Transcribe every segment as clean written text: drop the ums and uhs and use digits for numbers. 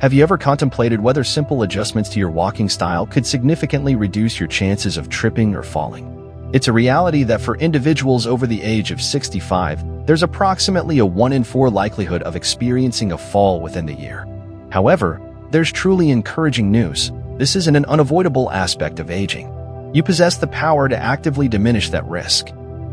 Have you ever contemplated whether simple adjustments to your walking style could significantly reduce your chances of tripping or falling? It's a reality that for individuals over the age of 65, there's approximately a 1 in 4 likelihood of experiencing a fall within the year. However, there's truly encouraging news. This isn't an unavoidable aspect of aging. You possess the power to actively diminish that risk.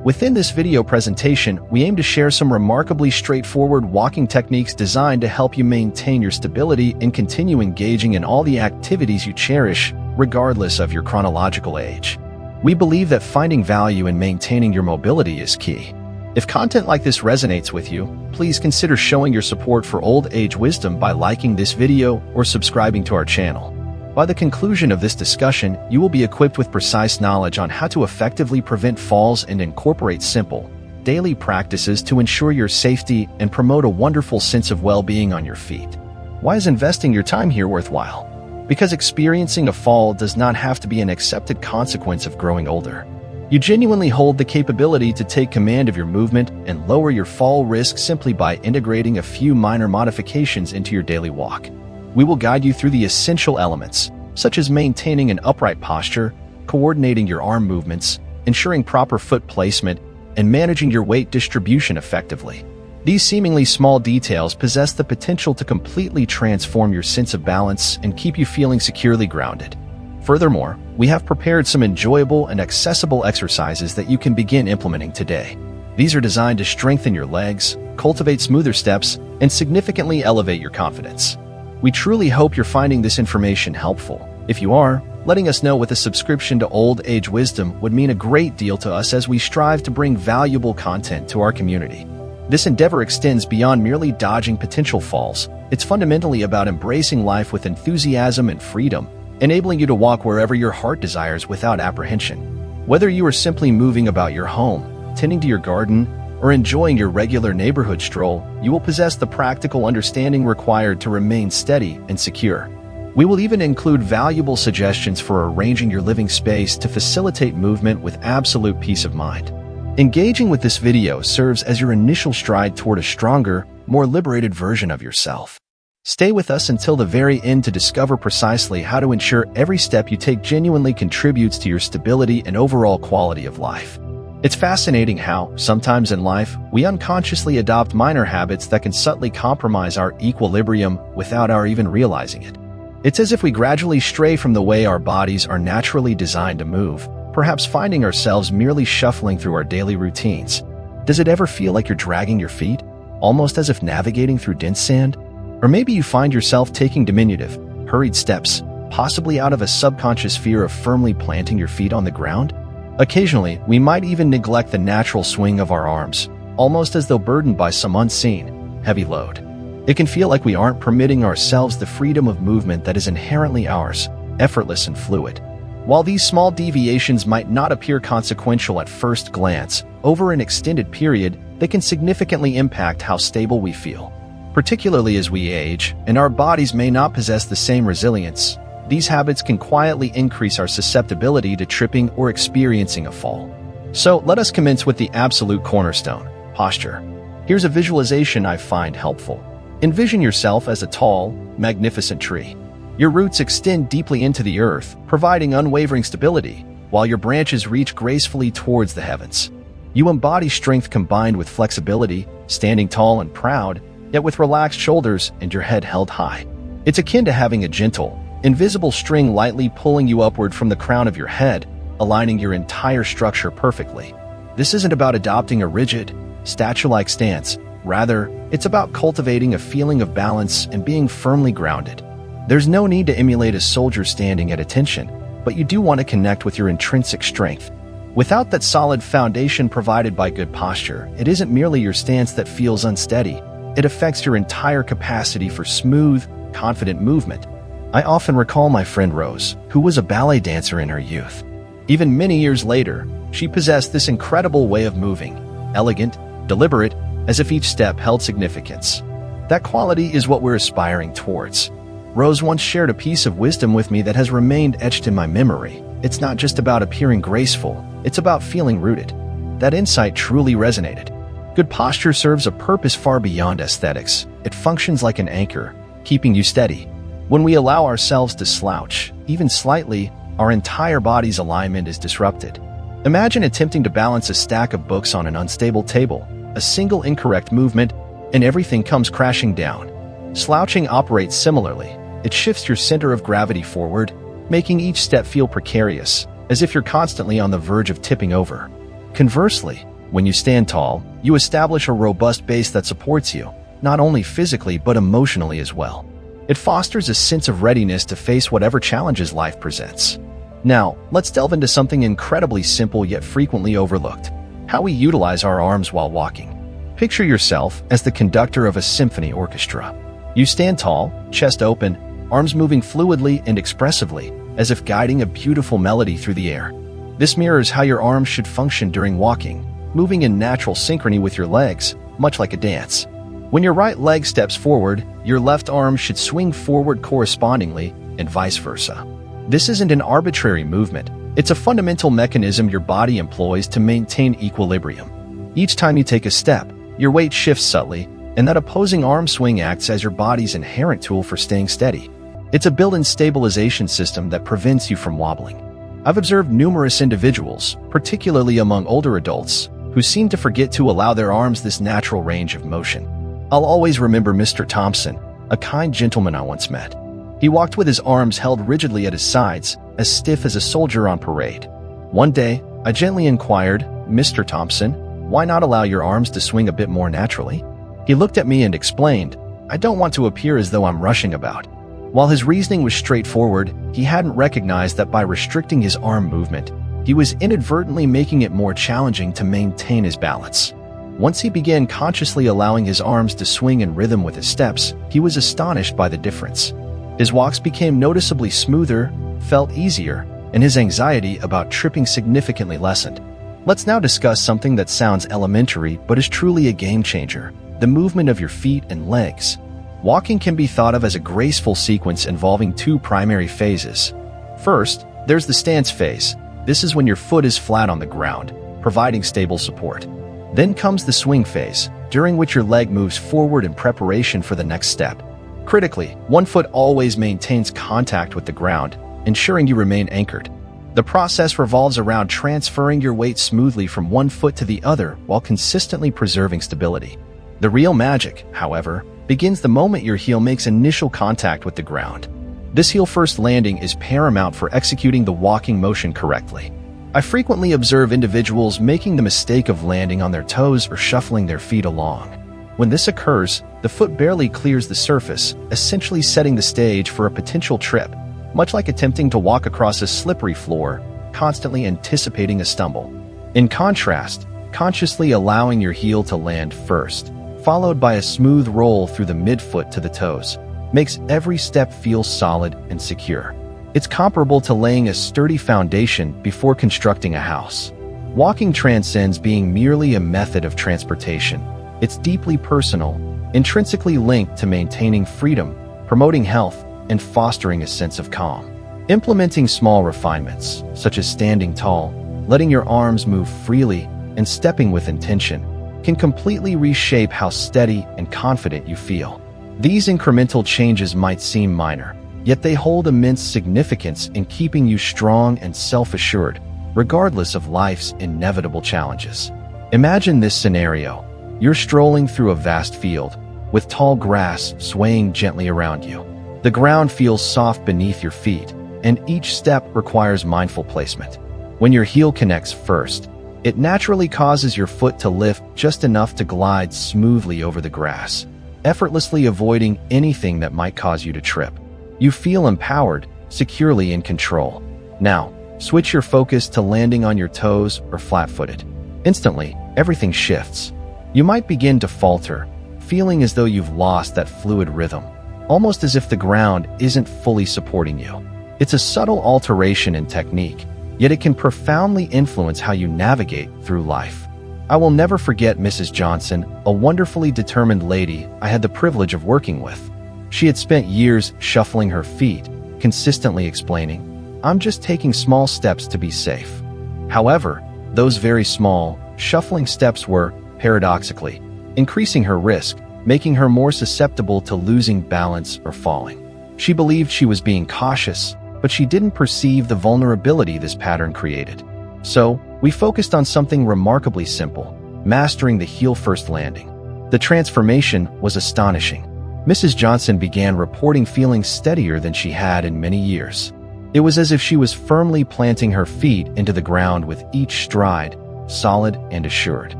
Within this video presentation, we aim to share some remarkably straightforward walking techniques designed to help you maintain your stability and continue engaging in all the activities you cherish, regardless of your chronological age. We believe that finding value in maintaining your mobility is key. If content like this resonates with you, please consider showing your support for old age wisdom by liking this video or subscribing to our channel. By the conclusion of this discussion, you will be equipped with precise knowledge on how to effectively prevent falls and incorporate simple, daily practices to ensure your safety and promote a wonderful sense of well-being on your feet. Why is investing your time here worthwhile? Because experiencing a fall does not have to be an accepted consequence of growing older. You genuinely hold the capability to take command of your movement and lower your fall risk simply by integrating a few minor modifications into your daily walk. We will guide you through the essential elements, such as maintaining an upright posture, coordinating your arm movements, ensuring proper foot placement, and managing your weight distribution effectively. These seemingly small details possess the potential to completely transform your sense of balance and keep you feeling securely grounded. Furthermore, we have prepared some enjoyable and accessible exercises that you can begin implementing today. These are designed to strengthen your legs, cultivate smoother steps, and significantly elevate your confidence. We truly hope you're finding this information helpful. If you are, letting us know with a subscription to Old Age Wisdom would mean a great deal to us as we strive to bring valuable content to our community. This endeavor extends beyond merely dodging potential falls. It's fundamentally about embracing life with enthusiasm and freedom, enabling you to walk wherever your heart desires without apprehension. Whether you are simply moving about your home, tending to your garden, or enjoying your regular neighborhood stroll, you will possess the practical understanding required to remain steady and secure. We will even include valuable suggestions for arranging your living space to facilitate movement with absolute peace of mind. Engaging with this video serves as your initial stride toward a stronger, more liberated version of yourself. Stay with us until the very end to discover precisely how to ensure every step you take genuinely contributes to your stability and overall quality of life. It's fascinating how, sometimes in life, we unconsciously adopt minor habits that can subtly compromise our equilibrium without our even realizing it. It's as if we gradually stray from the way our bodies are naturally designed to move, perhaps finding ourselves merely shuffling through our daily routines. Does it ever feel like you're dragging your feet, almost as if navigating through dense sand? Or maybe you find yourself taking diminutive, hurried steps, possibly out of a subconscious fear of firmly planting your feet on the ground? Occasionally, we might even neglect the natural swing of our arms, almost as though burdened by some unseen, heavy load. It can feel like we aren't permitting ourselves the freedom of movement that is inherently ours, effortless and fluid. While these small deviations might not appear consequential at first glance, over an extended period, they can significantly impact how stable we feel. Particularly as we age, and our bodies may not possess the same resilience, these habits can quietly increase our susceptibility to tripping or experiencing a fall. So let us commence with the absolute cornerstone, posture. Here's a visualization I find helpful. Envision yourself as a tall, magnificent tree. Your roots extend deeply into the earth, providing unwavering stability, while your branches reach gracefully towards the heavens. You embody strength combined with flexibility, standing tall and proud, yet with relaxed shoulders and your head held high. It's akin to having a gentle, invisible string lightly pulling you upward from the crown of your head, aligning your entire structure perfectly. This isn't about adopting a rigid, statue-like stance. Rather, it's about cultivating a feeling of balance and being firmly grounded. There's no need to emulate a soldier standing at attention, but you do want to connect with your intrinsic strength. Without that solid foundation provided by good posture, it isn't merely your stance that feels unsteady. It affects your entire capacity for smooth, confident movement. I often recall my friend Rose, who was a ballet dancer in her youth. Even many years later, she possessed this incredible way of moving, elegant, deliberate, as if each step held significance. That quality is what we're aspiring towards. Rose once shared a piece of wisdom with me that has remained etched in my memory. It's not just about appearing graceful, it's about feeling rooted. That insight truly resonated. Good posture serves a purpose far beyond aesthetics. It functions like an anchor, keeping you steady, When we allow ourselves to slouch, even slightly, our entire body's alignment is disrupted. Imagine attempting to balance a stack of books on an unstable table. A single incorrect movement, and everything comes crashing down. Slouching operates similarly. It shifts your center of gravity forward, making each step feel precarious, as if you're constantly on the verge of tipping over. Conversely, when you stand tall, you establish a robust base that supports you, not only physically but emotionally as well. It fosters a sense of readiness to face whatever challenges life presents. Now, let's delve into something incredibly simple yet frequently overlooked: how we utilize our arms while walking. Picture yourself as the conductor of a symphony orchestra. You stand tall, chest open, arms moving fluidly and expressively, as if guiding a beautiful melody through the air. This mirrors how your arms should function during walking, moving in natural synchrony with your legs, much like a dance. When your right leg steps forward, your left arm should swing forward correspondingly, and vice versa. This isn't an arbitrary movement. It's a fundamental mechanism your body employs to maintain equilibrium. Each time you take a step, your weight shifts subtly, and that opposing arm swing acts as your body's inherent tool for staying steady. It's a built-in stabilization system that prevents you from wobbling. I've observed numerous individuals, particularly among older adults, who seem to forget to allow their arms this natural range of motion. I'll always remember Mr. Thompson, a kind gentleman I once met. He walked with his arms held rigidly at his sides, as stiff as a soldier on parade. One day, I gently inquired, "Mr. Thompson, why not allow your arms to swing a bit more naturally?" He looked at me and explained, "I don't want to appear as though I'm rushing about." While his reasoning was straightforward, he hadn't recognized that by restricting his arm movement, he was inadvertently making it more challenging to maintain his balance. Once he began consciously allowing his arms to swing in rhythm with his steps, he was astonished by the difference. His walks became noticeably smoother, felt easier, and his anxiety about tripping significantly lessened. Let's now discuss something that sounds elementary but is truly a game changer: the movement of your feet and legs. Walking can be thought of as a graceful sequence involving two primary phases. First, there's the stance phase. This is when your foot is flat on the ground, providing stable support. Then comes the swing phase, during which your leg moves forward in preparation for the next step. Critically, one foot always maintains contact with the ground, ensuring you remain anchored. The process revolves around transferring your weight smoothly from one foot to the other while consistently preserving stability. The real magic, however, begins the moment your heel makes initial contact with the ground. This heel-first landing is paramount for executing the walking motion correctly. I frequently observe individuals making the mistake of landing on their toes or shuffling their feet along. When this occurs, the foot barely clears the surface, essentially setting the stage for a potential trip, much like attempting to walk across a slippery floor, constantly anticipating a stumble. In contrast, consciously allowing your heel to land first, followed by a smooth roll through the midfoot to the toes, makes every step feel solid and secure. It's comparable to laying a sturdy foundation before constructing a house. Walking transcends being merely a method of transportation. It's deeply personal, intrinsically linked to maintaining freedom, promoting health, and fostering a sense of calm. Implementing small refinements, such as standing tall, letting your arms move freely, and stepping with intention, can completely reshape how steady and confident you feel. These incremental changes might seem minor, yet they hold immense significance in keeping you strong and self-assured, regardless of life's inevitable challenges. Imagine this scenario. You're strolling through a vast field, with tall grass swaying gently around you. The ground feels soft beneath your feet, and each step requires mindful placement. When your heel connects first, it naturally causes your foot to lift just enough to glide smoothly over the grass, effortlessly avoiding anything that might cause you to trip. You feel empowered, securely in control. Now, switch your focus to landing on your toes or flat-footed. Instantly, everything shifts. You might begin to falter, feeling as though you've lost that fluid rhythm, almost as if the ground isn't fully supporting you. It's a subtle alteration in technique, yet it can profoundly influence how you navigate through life. I will never forget Mrs. Johnson, a wonderfully determined lady I had the privilege of working with. She had spent years shuffling her feet, consistently explaining, "I'm just taking small steps to be safe." However, those very small, shuffling steps were, paradoxically, increasing her risk, making her more susceptible to losing balance or falling. She believed she was being cautious, but she didn't perceive the vulnerability this pattern created. So, we focused on something remarkably simple: mastering the heel-first landing. The transformation was astonishing. Mrs. Johnson began reporting feeling steadier than she had in many years. It was as if she was firmly planting her feet into the ground with each stride, solid and assured.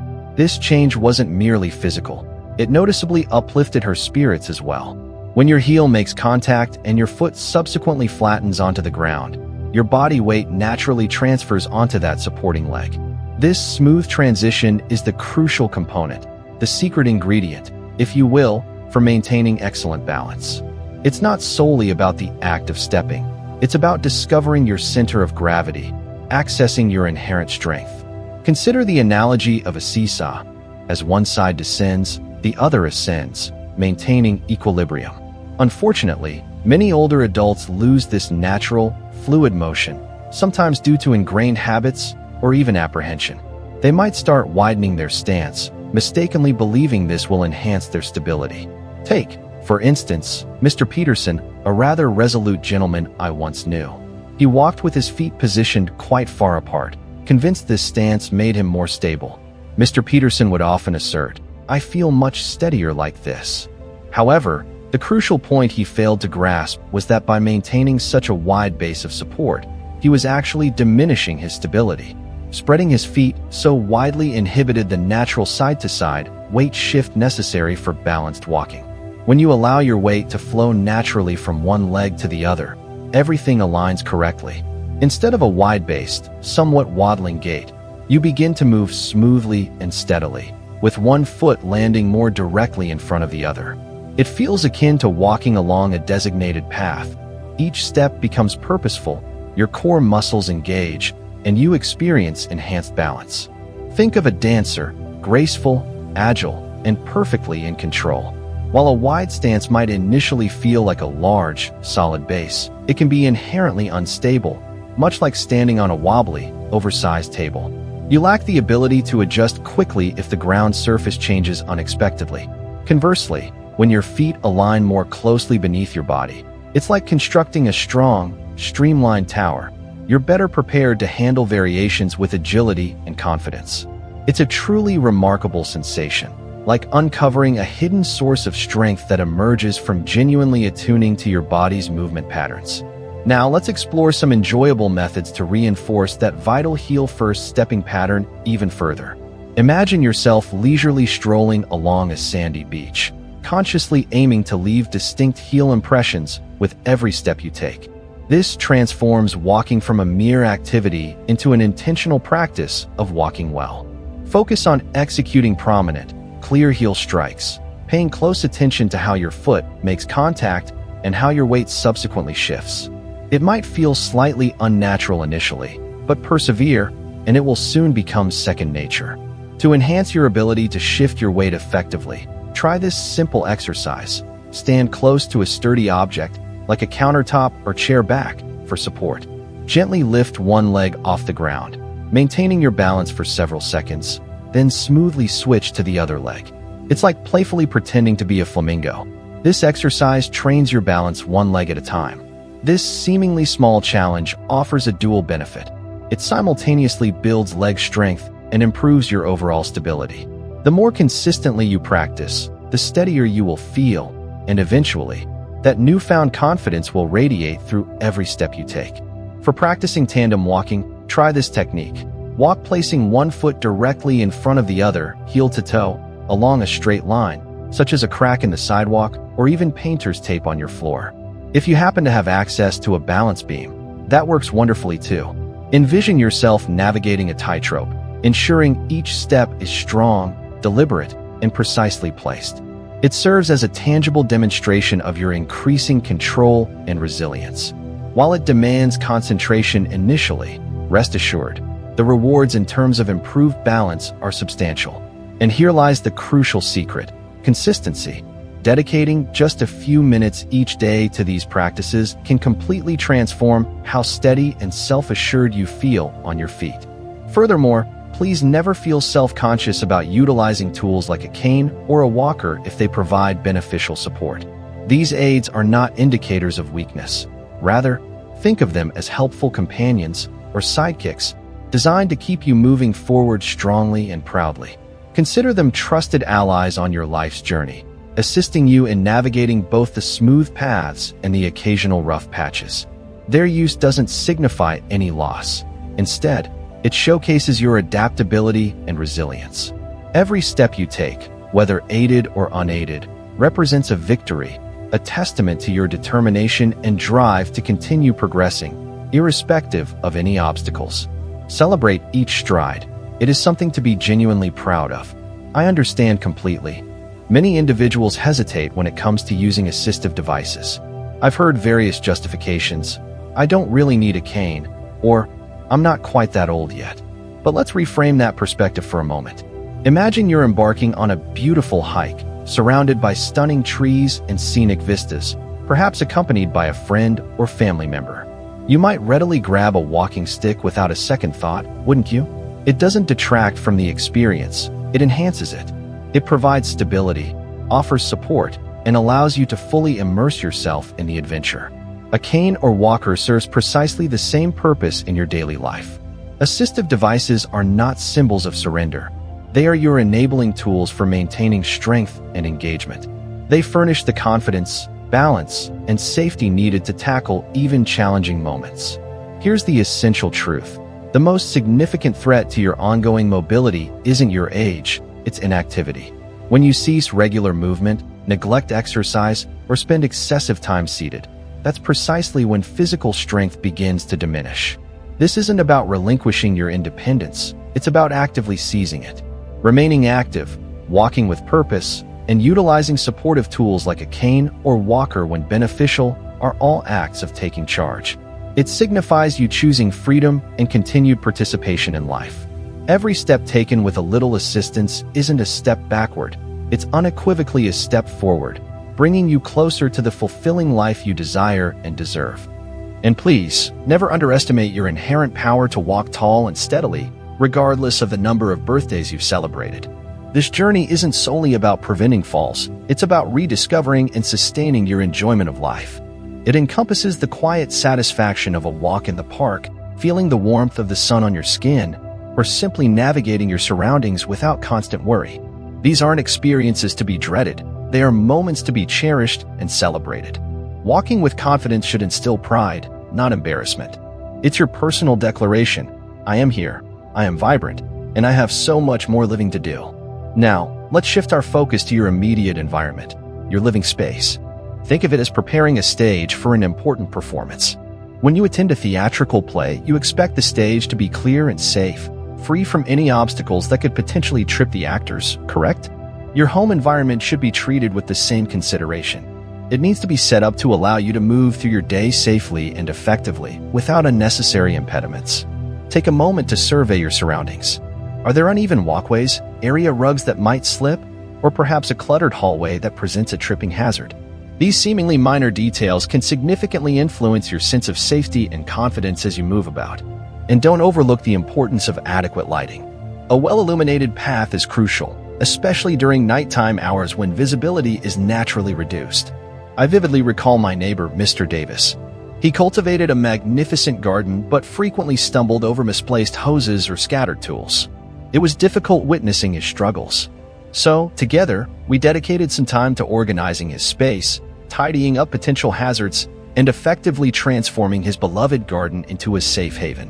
This change wasn't merely physical. It noticeably uplifted her spirits as well. When your heel makes contact and your foot subsequently flattens onto the ground, your body weight naturally transfers onto that supporting leg. This smooth transition is the crucial component, the secret ingredient, if you will, for maintaining excellent balance. It's not solely about the act of stepping. It's about discovering your center of gravity, accessing your inherent strength. Consider the analogy of a seesaw. As one side descends, the other ascends, maintaining equilibrium. Unfortunately, many older adults lose this natural, fluid motion, sometimes due to ingrained habits or even apprehension. They might start widening their stance, mistakenly believing this will enhance their stability. Take, for instance, Mr. Peterson, a rather resolute gentleman I once knew. He walked with his feet positioned quite far apart, convinced this stance made him more stable. Mr. Peterson would often assert, "I feel much steadier like this." However, the crucial point he failed to grasp was that by maintaining such a wide base of support, he was actually diminishing his stability. Spreading his feet so widely inhibited the natural side-to-side weight shift necessary for balanced walking. When you allow your weight to flow naturally from one leg to the other, everything aligns correctly. Instead of a wide-based, somewhat waddling gait, you begin to move smoothly and steadily, with one foot landing more directly in front of the other. It feels akin to walking along a designated path. Each step becomes purposeful, your core muscles engage, and you experience enhanced balance. Think of a dancer, graceful, agile, and perfectly in control. While a wide stance might initially feel like a large, solid base, it can be inherently unstable, much like standing on a wobbly, oversized table. You lack the ability to adjust quickly if the ground surface changes unexpectedly. Conversely, when your feet align more closely beneath your body, it's like constructing a strong, streamlined tower. You're better prepared to handle variations with agility and confidence. It's a truly remarkable sensation, like uncovering a hidden source of strength that emerges from genuinely attuning to your body's movement patterns. Now let's explore some enjoyable methods to reinforce that vital heel-first stepping pattern even further. Imagine yourself leisurely strolling along a sandy beach, consciously aiming to leave distinct heel impressions with every step you take. This transforms walking from a mere activity into an intentional practice of walking well. Focus on executing prominent, clear heel strikes, paying close attention to how your foot makes contact and how your weight subsequently shifts. It might feel slightly unnatural initially, but persevere, and it will soon become second nature. To enhance your ability to shift your weight effectively, try this simple exercise. Stand close to a sturdy object, like a countertop or chair back, for support. Gently lift one leg off the ground, maintaining your balance for several seconds, then smoothly switch to the other leg. It's like playfully pretending to be a flamingo. This exercise trains your balance one leg at a time. This seemingly small challenge offers a dual benefit. It simultaneously builds leg strength and improves your overall stability. The more consistently you practice, the steadier you will feel, and eventually, that newfound confidence will radiate through every step you take. For practicing tandem walking, try this technique. Walk placing one foot directly in front of the other, heel to toe, along a straight line, such as a crack in the sidewalk or even painter's tape on your floor. If you happen to have access to a balance beam, that works wonderfully too. Envision yourself navigating a tightrope, ensuring each step is strong, deliberate, and precisely placed. It serves as a tangible demonstration of your increasing control and resilience. While it demands concentration initially, rest assured, the rewards in terms of improved balance are substantial. And here lies the crucial secret: consistency. Dedicating just a few minutes each day to these practices can completely transform how steady and self-assured you feel on your feet. Furthermore, please never feel self-conscious about utilizing tools like a cane or a walker if they provide beneficial support. These aids are not indicators of weakness. Rather, think of them as helpful companions or sidekicks designed to keep you moving forward strongly and proudly. Consider them trusted allies on your life's journey, assisting you in navigating both the smooth paths and the occasional rough patches. Their use doesn't signify any loss. Instead, it showcases your adaptability and resilience. Every step you take, whether aided or unaided, represents a victory, a testament to your determination and drive to continue progressing, irrespective of any obstacles. Celebrate each stride. It is something to be genuinely proud of. I understand completely. Many individuals hesitate when it comes to using assistive devices. I've heard various justifications. I don't really need a cane, or I'm not quite that old yet. But let's reframe that perspective for a moment. Imagine you're embarking on a beautiful hike, surrounded by stunning trees and scenic vistas, perhaps accompanied by a friend or family member. You might readily grab a walking stick without a second thought, wouldn't you? It doesn't detract from the experience, it enhances it. It provides stability, offers support, and allows you to fully immerse yourself in the adventure. A cane or walker serves precisely the same purpose in your daily life. Assistive devices are not symbols of surrender. They are your enabling tools for maintaining strength and engagement. They furnish the confidence, balance, and safety needed to tackle even challenging moments. Here's the essential truth. The most significant threat to your ongoing mobility isn't your age, it's inactivity. When you cease regular movement, neglect exercise, or spend excessive time seated, that's precisely when physical strength begins to diminish. This isn't about relinquishing your independence, it's about actively seizing it. Remaining active, walking with purpose, and utilizing supportive tools like a cane or walker when beneficial are all acts of taking charge. It signifies you choosing freedom and continued participation in life. Every step taken with a little assistance isn't a step backward, it's unequivocally a step forward, bringing you closer to the fulfilling life you desire and deserve. And please, never underestimate your inherent power to walk tall and steadily, regardless of the number of birthdays you've celebrated. This journey isn't solely about preventing falls, it's about rediscovering and sustaining your enjoyment of life. It encompasses the quiet satisfaction of a walk in the park, feeling the warmth of the sun on your skin, or simply navigating your surroundings without constant worry. These aren't experiences to be dreaded, they are moments to be cherished and celebrated. Walking with confidence should instill pride, not embarrassment. It's your personal declaration. I am here, I am vibrant, and I have so much more living to do. Now, let's shift our focus to your immediate environment, your living space. Think of it as preparing a stage for an important performance. When you attend a theatrical play, you expect the stage to be clear and safe, free from any obstacles that could potentially trip the actors, correct? Your home environment should be treated with the same consideration. It needs to be set up to allow you to move through your day safely and effectively, without unnecessary impediments. Take a moment to survey your surroundings. Are there uneven walkways, area rugs that might slip, or perhaps a cluttered hallway that presents a tripping hazard? These seemingly minor details can significantly influence your sense of safety and confidence as you move about. And don't overlook the importance of adequate lighting. A well-illuminated path is crucial, especially during nighttime hours when visibility is naturally reduced. I vividly recall my neighbor, Mr. Davis. He cultivated a magnificent garden but frequently stumbled over misplaced hoses or scattered tools. It was difficult witnessing his struggles. So, together, we dedicated some time to organizing his space, tidying up potential hazards, and effectively transforming his beloved garden into a safe haven.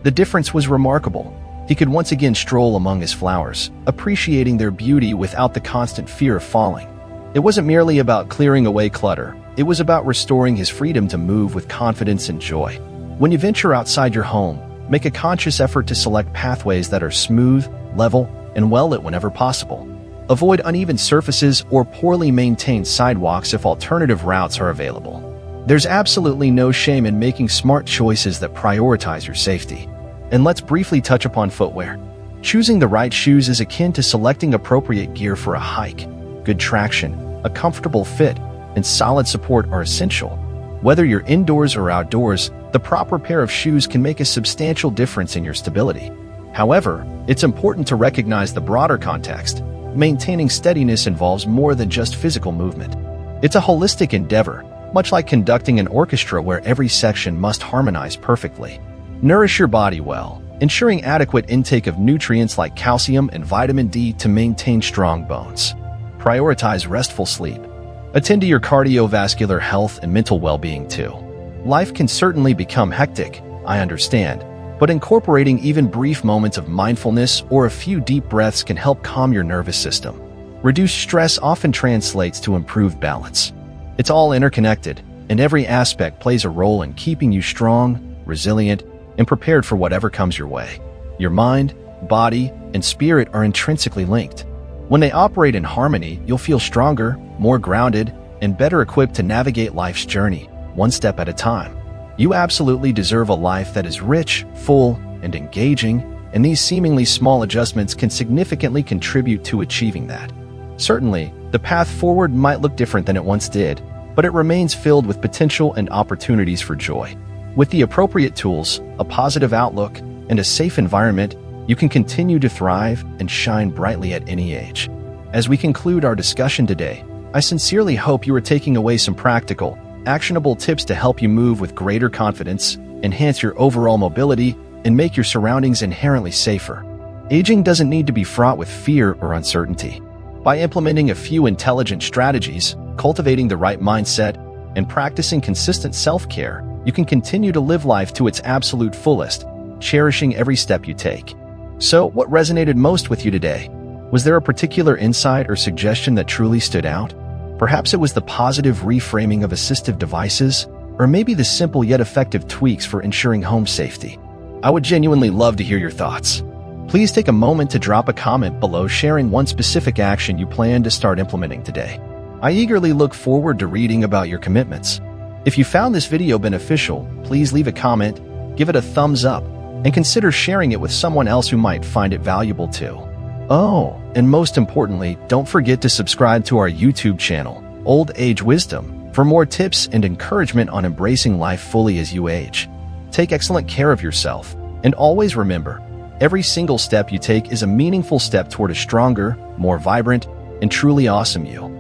The difference was remarkable. He could once again stroll among his flowers, appreciating their beauty without the constant fear of falling. It wasn't merely about clearing away clutter, it was about restoring his freedom to move with confidence and joy. When you venture outside your home, make a conscious effort to select pathways that are smooth, level, and well-lit whenever possible. Avoid uneven surfaces or poorly maintained sidewalks if alternative routes are available. There's absolutely no shame in making smart choices that prioritize your safety. And let's briefly touch upon footwear. Choosing the right shoes is akin to selecting appropriate gear for a hike. Good traction, a comfortable fit, and solid support are essential. Whether you're indoors or outdoors, the proper pair of shoes can make a substantial difference in your stability. However, it's important to recognize the broader context. Maintaining steadiness involves more than just physical movement. It's a holistic endeavor, much like conducting an orchestra where every section must harmonize perfectly. Nourish your body well, ensuring adequate intake of nutrients like calcium and vitamin D to maintain strong bones. Prioritize restful sleep. Attend to your cardiovascular health and mental well-being too. Life can certainly become hectic, I understand, but incorporating even brief moments of mindfulness or a few deep breaths can help calm your nervous system. Reduced stress often translates to improved balance. It's all interconnected, and every aspect plays a role in keeping you strong, resilient, and prepared for whatever comes your way. Your mind, body, and spirit are intrinsically linked. When they operate in harmony, you'll feel stronger, more grounded, and better equipped to navigate life's journey, one step at a time. You absolutely deserve a life that is rich, full, and engaging, and these seemingly small adjustments can significantly contribute to achieving that. Certainly, the path forward might look different than it once did, but it remains filled with potential and opportunities for joy. With the appropriate tools, a positive outlook, and a safe environment, you can continue to thrive and shine brightly at any age. As we conclude our discussion today, I sincerely hope you are taking away some practical, actionable tips to help you move with greater confidence, enhance your overall mobility, and make your surroundings inherently safer. Aging doesn't need to be fraught with fear or uncertainty. By implementing a few intelligent strategies, cultivating the right mindset, and practicing consistent self-care, you can continue to live life to its absolute fullest, cherishing every step you take. So, what resonated most with you today? Was there a particular insight or suggestion that truly stood out? Perhaps it was the positive reframing of assistive devices, or maybe the simple yet effective tweaks for ensuring home safety. I would genuinely love to hear your thoughts. Please take a moment to drop a comment below sharing one specific action you plan to start implementing today. I eagerly look forward to reading about your commitments. If you found this video beneficial, please leave a comment, give it a thumbs up, and consider sharing it with someone else who might find it valuable too. Oh, and most importantly, don't forget to subscribe to our YouTube channel, Old Age Wisdom, for more tips and encouragement on embracing life fully as you age. Take excellent care of yourself, and always remember, every single step you take is a meaningful step toward a stronger, more vibrant, and truly awesome you.